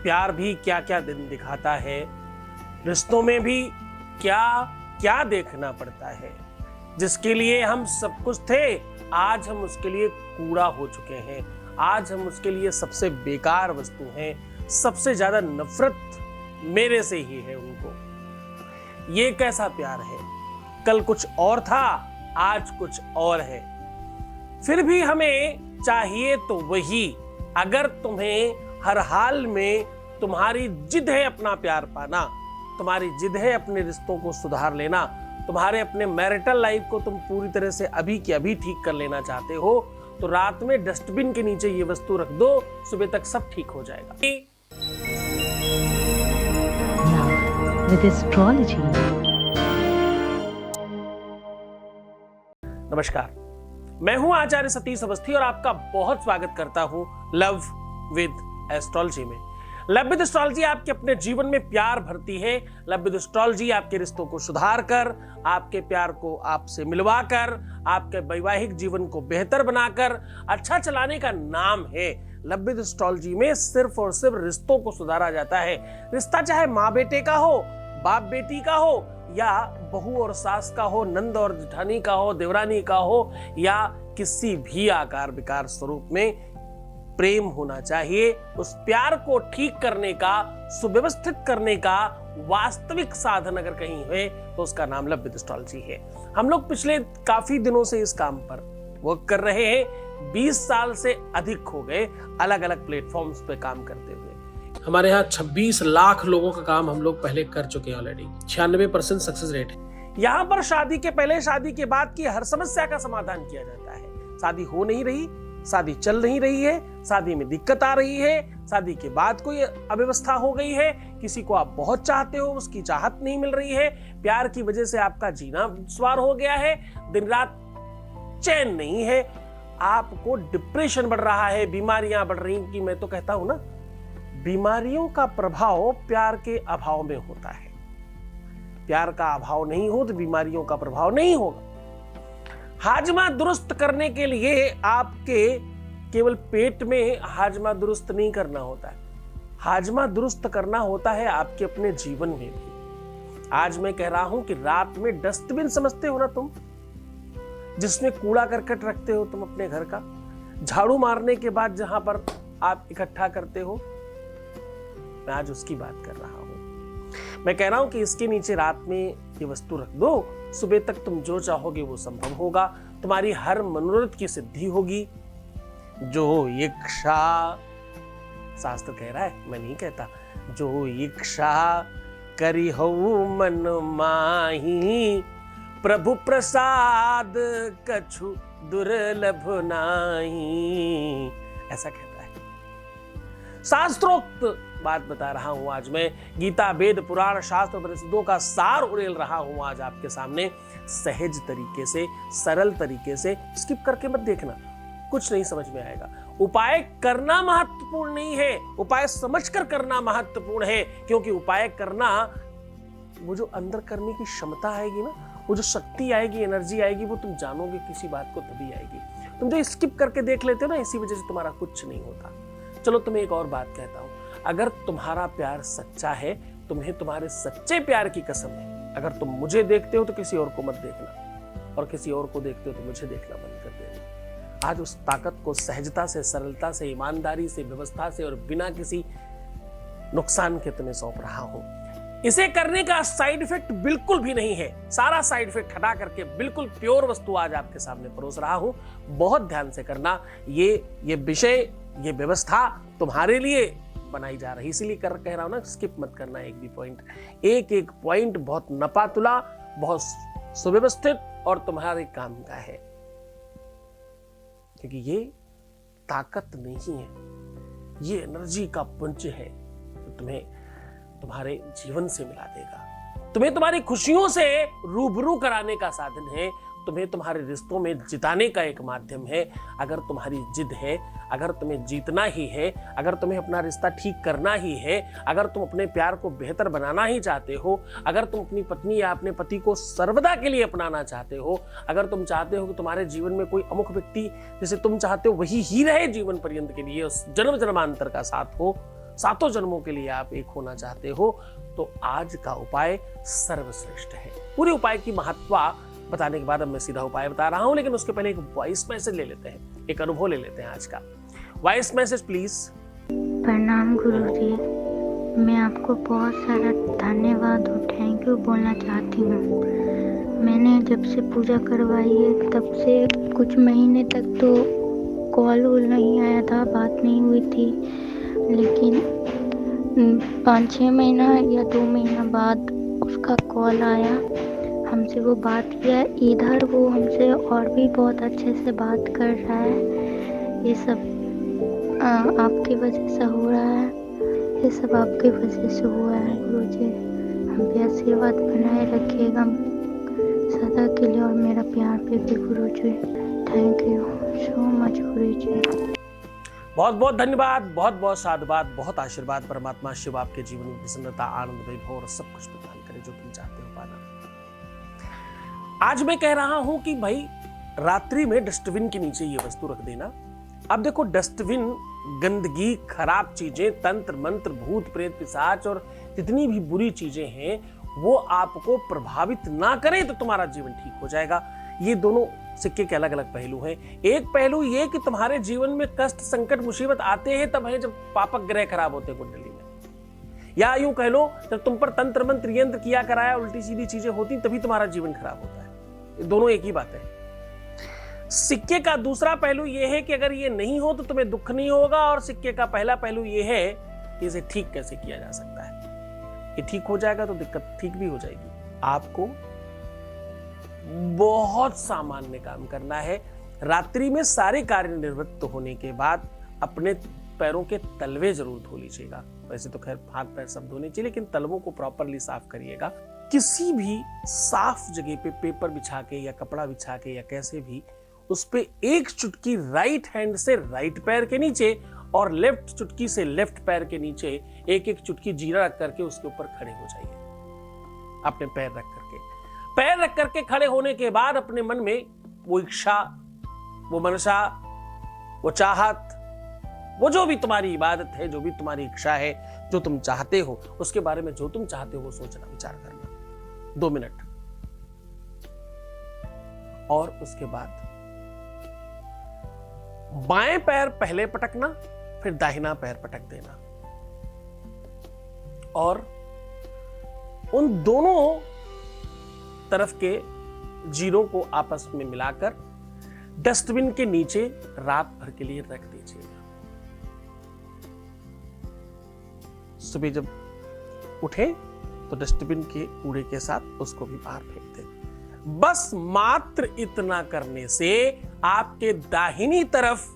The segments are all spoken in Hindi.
प्यार भी क्या क्या दिन दिखाता है, रिश्तों में भी क्या क्या देखना पड़ता है। जिसके लिए हम सब कुछ थे, आज हम उसके लिए कूड़ा हो चुके हैं। आज हम उसके लिए सबसे बेकार वस्तु हैं। सबसे ज्यादा नफरत मेरे से ही है उनको। ये कैसा प्यार है? कल कुछ और था, आज कुछ और है। फिर भी हमें चाहिए तो वही। अगर तुम्हें हर हाल में तुम्हारी जिद है अपना प्यार पाना, तुम्हारी जिद है अपने रिश्तों को सुधार लेना, तुम्हारे अपने मैरिटल लाइफ को तुम पूरी तरह से अभी के अभी ठीक कर लेना चाहते हो, तो रात में डस्टबिन के नीचे ये वस्तु रख दो, सुबह तक सब ठीक हो जाएगा। With astrology. नमस्कार, मैं हूं आचार्य सतीश अवस्थी और आपका बहुत स्वागत करता हूं लव विद एस्ट्रोलॉजी में। लव विद एस्ट्रोलॉजी आपके अपने जीवन में प्यार भरती है। लव विद एस्ट्रोलॉजी आपके रिश्तों को सुधार कर, आपके प्यार को आपसे मिलवा कर, आपके वैवाहिक जीवन को बेहतर बनाकर अच्छा चलाने का नाम है। लव विद एस्ट्रोलॉजी में सिर्फ और सिर्फ रिश्तों को सुधारा जाता है। रिश्ता चाहे माँ बेटे का हो, बाप बेटी का हो, या बहू और सास का हो, नंद और जेठानी का हो, देवरानी का हो, या किसी भी आकार विकार स्वरूप में प्रेम होना चाहिए। उस प्यार को ठीक करने का, सुव्यवस्थित करने का वास्तविक साधन अगर कहीं है तो उसका नाम लव विद एस्ट्रोलॉजी है। हम लोग पिछले काफी दिनों से इस काम पर वर्क कर रहे हैं। 20 साल से अधिक हो गए अलग अलग प्लेटफॉर्म्स पे काम करते हुए। हमारे यहाँ 26 लाख लोगों का काम हम लोग पहले कर चुके हैं ऑलरेडी। 96% सक्सेस रेट है। यहाँ पर शादी के पहले, शादी के बाद की हर समस्या का समाधान किया जाता है। शादी हो नहीं रही, शादी चल नहीं रही है, शादी में दिक्कत आ रही है, शादी के बाद कोई अव्यवस्था हो गई है, किसी को आप बहुत चाहते हो, उसकी चाहत नहीं मिल रही है, प्यार की वजह से आपका जीना दुश्वार हो गया है, दिन रात चैन नहीं है, आपको डिप्रेशन बढ़ रहा है, बीमारियां बढ़ रही। कि मैं तो कहता हूं ना, बीमारियों का प्रभाव प्यार के अभाव में होता है। प्यार का अभाव नहीं हो तो बीमारियों का प्रभाव नहीं होगा। हाजमा दुरुस्त करने के लिए आपके केवल पेट में हाजमा दुरुस्त नहीं करना होता है, हाजमा दुरुस्त करना होता है आपके अपने जीवन में भी। आज मैं कह रहा हूं कि रात में डस्टबिन समझते हो ना तुम, जिसमें कूड़ा करकट रखते हो तुम अपने घर का, झाड़ू मारने के बाद जहां पर आप इकट्ठा करते हो, मैं आज उसकी बात कर रहा हूं। मैं कह रहा हूं कि इसके नीचे रात में ये वस्तु रख दो, सुबह तक तुम जो चाहोगे वो संभव होगा। तुम्हारी हर मनोरथ की सिद्धि होगी। जो इच्छा, शास्त्र कह रहा है, मैं नहीं कहता, जो इच्छा करी हो मन माही, प्रभु प्रसाद कछु दुर्लभ नाही, ऐसा कहता है। शास्त्रोक्त बात बता रहा हूं आज मैं। गीता, वेद, पुराण, शास्त्र, उपनिषदों का सार उड़ेल रहा हूं आज आपके सामने, सहज तरीके से, सरल तरीके से। स्किप करके मत देखना, कुछ नहीं समझ में आएगा। उपाय करना महत्वपूर्ण नहीं है, उपाय समझकर करना महत्वपूर्ण है। क्योंकि उपाय करना, वो जो अंदर करने की क्षमता आएगी ना, वो जो शक्ति आएगी, एनर्जी आएगी, वो तुम जानोगे किसी बात को तभी आएगी। तुम जो स्किप करके देख लेते हो ना, इसी वजह से तुम्हारा कुछ नहीं होता। चलो तुम्हें एक और बात कहता हूं, अगर तुम्हारा प्यार सच्चा है, तुम्हें तुम्हारे सच्चे प्यार की कसम है, अगर तुम मुझे देखते हो तो किसी और को मत देखना, और किसी और को देखते हो तो मुझे देखना बंद कर देना। आज उस ताकत को सहजता से, सरलता से, ईमानदारी से, व्यवस्था से और बिना किसी नुकसान के तुम्हें सौंप रहा हूं। इसे करने का साइड इफेक्ट बिल्कुल भी नहीं है। सारा साइड इफेक्ट हटा करके बिल्कुल प्योर वस्तु आज आपके सामने परोस रहा हूं। बहुत ध्यान से करना। ये विषय, ये व्यवस्था तुम्हारे लिए बनाई जा रही, इसीलिए कह रहा हूं ना, स्किप मत करना एक भी पॉइंट। एक एक पॉइंट बहुत नपा तुला, बहुत सुव्यवस्थित और तुम्हारे काम का है। क्योंकि ये ताकत नहीं है, ये एनर्जी का पुंज है जो तुम्हें तुम्हारे जीवन से मिला देगा, तुम्हें तुम्हारी खुशियों से रूबरू कराने का साधन है, तुम्हें तुम्हारे रिश्तों में जिताने का एक माध्यम है। अगर तुम्हारी जिद है, अगर तुम्हें जीतना ही है, अगर तुम्हें अपना रिश्ता ठीक करना ही है, अगर तुम अपने प्यार को बेहतर बनाना ही चाहते हो, अगर तुम अपनी पत्नी या अपने पति को सर्वदा के लिए अपनाना चाहते हो, अगर तुम चाहते हो कि तुम्हारे जीवन में कोई अमुक व्यक्ति जिसे तुम चाहते हो वही ही रहे जीवन पर्यंत के लिए, उस जन्म जन्मांतर का साथ हो, सातों जन्मों के लिए आप एक होना चाहते हो, तो आज का उपाय सर्वश्रेष्ठ है। पूरे उपाय की महत्ता बताने के बाद अब मैं सीधा उपाय बता रहा हूं, लेकिन उसके पहले एक वॉइस मैसेज ले लेते हैं, एक अनुभव ले लेते हैं आज का। Voice message please. प्रणाम गुरुजी, मैं आपको बहुत सारा धन्यवाद और थैंक यू बोलना चाहती हूँ। मैंने जब से पूजा करवाई है तब से कुछ महीने तक तो कॉल वॉल नहीं आया था, बात नहीं हुई थी, लेकिन 5-6 महीना या 2 महीना बाद उसका कॉल आया, हमसे वो बात किया। इधर वो हमसे और भी बहुत अच्छे से बात कर रहा है। ये सब आपकी वजह से हो रहा है, ये सब आपकी वजह से हुआ है गुरुजी। हम पे आशीर्वाद बनाए रखिएगा सदा के लिए और मेरा प्यार पे भी गुरुजी। थैंक यू सो मच गुरुजी। बहुत बहुत धन्यवाद, बहुत बहुत साधुवाद, बहुत आशीर्वाद। परमात्मा शिव आपके जीवन में प्रसन्नता, आनंद, वैभव और सब कुछ प्रदान करे जो तुम चाहते हो पाना। आज मैं कह रहा हूं कि भाई रात्रि में डस्टबिन के नीचे ये वस्तु रख देना। अब देखो, डस्टबिन गंदगी, खराब चीजें, तंत्र मंत्र, भूत प्रेत, पिशाच और जितनी भी बुरी चीजें हैं वो आपको प्रभावित ना करे तो तुम्हारा जीवन ठीक हो जाएगा। ये दोनों सिक्के के अलग अलग पहलू हैं। एक पहलू ये कि तुम्हारे जीवन में कष्ट, संकट, मुसीबत आते हैं तब है जब पापक ग्रह खराब होते हैं कुंडली में, या यूं कह लो जब तुम पर तंत्र मंत्र यंत्र किया कराया उल्टी सीधी चीजें होती तभी तुम्हारा जीवन खराब होता है। ये दोनों एक ही बात है। सिक्के का दूसरा पहलू यह है कि अगर ये नहीं हो तो तुम्हें दुख नहीं होगा, और सिक्के का पहला पहलू यह है कि इसे ठीक कैसे किया जा सकता है। ये ठीक हो जाएगा तो दिक्कत ठीक भी हो जाएगी। आपको बहुत सामान्य काम करना है। रात्रि में सारे कार्य निवृत्त होने के बाद अपने पैरों के तलवे जरूर धो लीजिएगा। वैसे तो खैर हाथ पैर सब धोने चाहिए, लेकिन तलवों को प्रॉपरली साफ करिएगा। किसी भी साफ जगह पे पेपर बिछा के या कपड़ा बिछा के या कैसे भी उस पे एक चुटकी राइट हैंड से राइट पैर के नीचे और लेफ्ट चुटकी से लेफ्ट पैर के नीचे एक एक चुटकी जीरा रख करके उसके ऊपर खड़े हो जाइए। अपने पैर रख करके खड़े होने के बाद अपने मन में वो इच्छा, वो मनसा, वो चाहत, वो जो भी तुम्हारी इबादत है, जो भी तुम्हारी इच्छा है, जो तुम चाहते हो, उसके बारे में जो तुम चाहते हो वो सोचना, विचार करना 2 मिनट। और उसके बाद बाएं पैर पहले पटकना, फिर दाहिना पैर पटक देना, और उन दोनों तरफ के जीरों को आपस में मिलाकर डस्टबिन के नीचे रात भर के लिए रख दीजिएगा। सुबह जब उठे तो डस्टबिन के कूड़े के साथ उसको भी बाहर फेंक दें। बस मात्र इतना करने से आपके दाहिनी तरफ,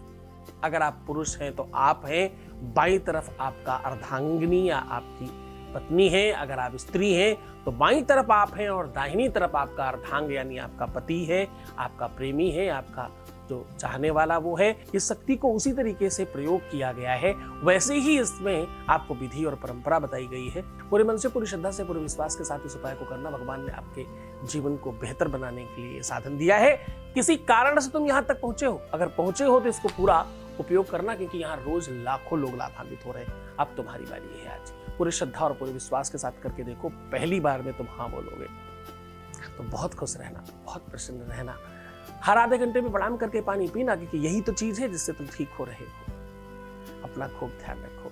अगर आप पुरुष हैं तो आप हैं, बाईं तरफ आपका अर्धांगिनी या आपकी पत्नी है, अगर आप स्त्री हैं तो बाईं तरफ आप हैं और दाहिनी तरफ आपका अर्धांग यानी आपका पति है, आपका प्रेमी है, आपका जो चाहने वाला वो है। इस शक्ति को उसी तरीके से प्रयोग किया गया है, वैसे ही इसमें आपको विधि और परंपरा बताई गई है। पूरे मन से, पूरी श्रद्धा से, पूरे विश्वास के साथ इस उपाय को करना। भगवान ने आपके जीवन को बेहतर बनाने के लिए साधन दिया है। किसी कारण से तुम यहाँ तक पहुंचे हो, अगर पहुंचे हो तो इसको पूरा उपयोग करना, क्योंकि यहाँ रोज लाखों लोग लाभान्वित हो रहे हैं। अब तुम्हारी बारी है आज। पूरी श्रद्धा और पूरे विश्वास के साथ करके देखो, पहली बार में तुम हाँ बोलोगे तो बहुत खुश रहना, बहुत प्रसन्न रहना। हर आधे घंटे में प्रणाम करके पानी पीना, क्योंकि यही तो चीज है जिससे तुम ठीक हो रहे हो। अपना खूब ध्यान रखो,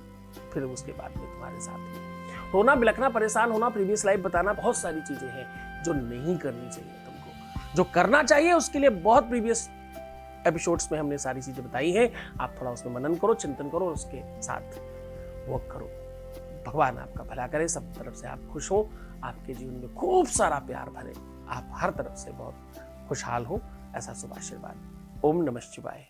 फिर उसके बाद में तुम्हारे साथ रोना, बिलखना, परेशान होना, प्रीवियस लाइफ बताना, बहुत सारी चीजें हैं जो नहीं करनी चाहिए तुमको। जो करना चाहिए उसके लिए बहुत प्रीवियस एपिसोड्स में हमने सारी चीजें बताई हैं। आप थोड़ा उसमें मनन करो, चिंतन करो, उसके साथ वर्क करो। भगवान आपका भला करे, सब तरफ से आप खुश हो, आपके जीवन में खूब सारा प्यार भरे, आप हर तरफ से बहुत खुशहाल हो, ऐसा शुभ आशीर्वाद। ओम नमः शिवाय।